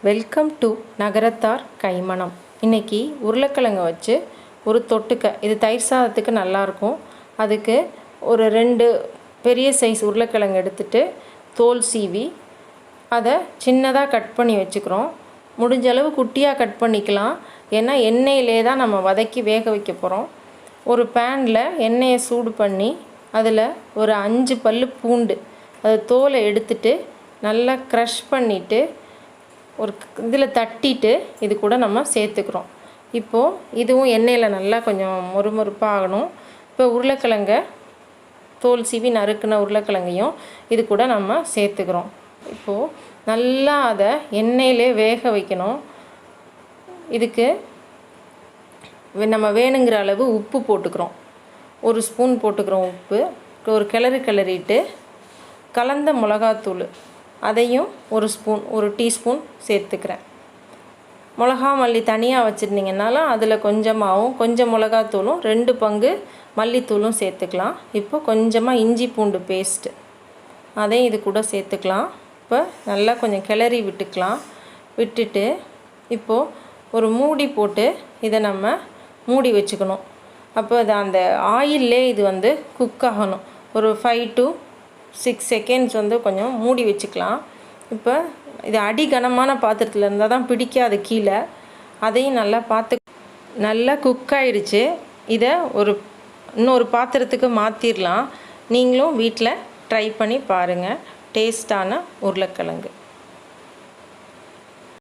Welcome to நகரத்தார் கைமணம். இன்றைக்கி உருளைக்கிழங்கு வச்சு ஒரு தொட்டுக்க, இது தயிர் சாதத்துக்கு நல்லாயிருக்கும். அதுக்கு ஒரு 2 பெரிய சைஸ் உருளைக்கிழங்கு எடுத்துகிட்டு தோல் சீவி அதை சின்னதாக கட் பண்ணி வச்சுக்கிறோம். முடிஞ்ச அளவு குட்டியாக கட் பண்ணிக்கலாம், ஏன்னா எண்ணெயிலே தான் நம்ம வதக்கி வேக வைக்க போகிறோம். ஒரு பேனில் எண்ணெயை சூடு பண்ணி அதில் ஒரு 5 பல் பூண்டு, அது தோலை எடுத்துட்டு நல்லா க்ரஷ் பண்ணிவிட்டு ஒரு இதில் தட்டிட்டு இது கூட நம்ம சேர்த்துக்கிறோம். இப்போது இதுவும் எண்ணெயில் நல்லா கொஞ்சம் மொறுமொறுப்பாக ஆகணும். இப்போ உருளைக்கிழங்க தோல் சீவி நறுக்கின உருளைக்கிழங்கையும் இது கூட நம்ம சேர்த்துக்கிறோம். இப்போது நல்லா அதை எண்ணெயிலே வேக வைக்கணும். இதுக்கு நம்ம வேணுங்கிற அளவு உப்பு போட்டுக்கிறோம். 1 ஸ்பூன் போட்டுக்கிறோம் உப்பு. ஒரு கிளறிட்டு கலந்த மிளகாத்தூள் அதையும் 1 ஸ்பூன், 1 டீஸ்பூன் சேர்த்துக்கிறேன். மிளகா மல்லி தனியாக வச்சுருந்தீங்கன்னாலும் அதில் கொஞ்சமாகவும், கொஞ்சம் மிளகாத்தூளும் 2 பங்கு மல்லித்தூளும் சேர்த்துக்கலாம். இப்போ கொஞ்சமாக இஞ்சி பூண்டு பேஸ்ட்டு அதையும் இது கூட சேர்த்துக்கலாம். இப்போ நல்லா கொஞ்சம் கிளறி விட்டுட்டு இப்போது ஒரு மூடி போட்டு இதை நம்ம மூடி வச்சுக்கணும். அப்போ அது அந்த ஆயிலே இது குக் ஆகணும். ஒரு 5 to 6 செகண்ட்ஸ் கொஞ்சம் மூடி வச்சுக்கலாம். இப்போ இது அடி கனமான பாத்திரத்தில் இருந்தால் தான் பிடிக்காது கீழே. அதையும் நல்லா நல்லா குக் ஆகிடுச்சு. இதை இன்னொரு பாத்திரத்துக்கு மாற்றிடலாம். நீங்களும் வீட்டில் ட்ரை பண்ணி பாருங்கள். டேஸ்டான உருளைக்கிழங்கு.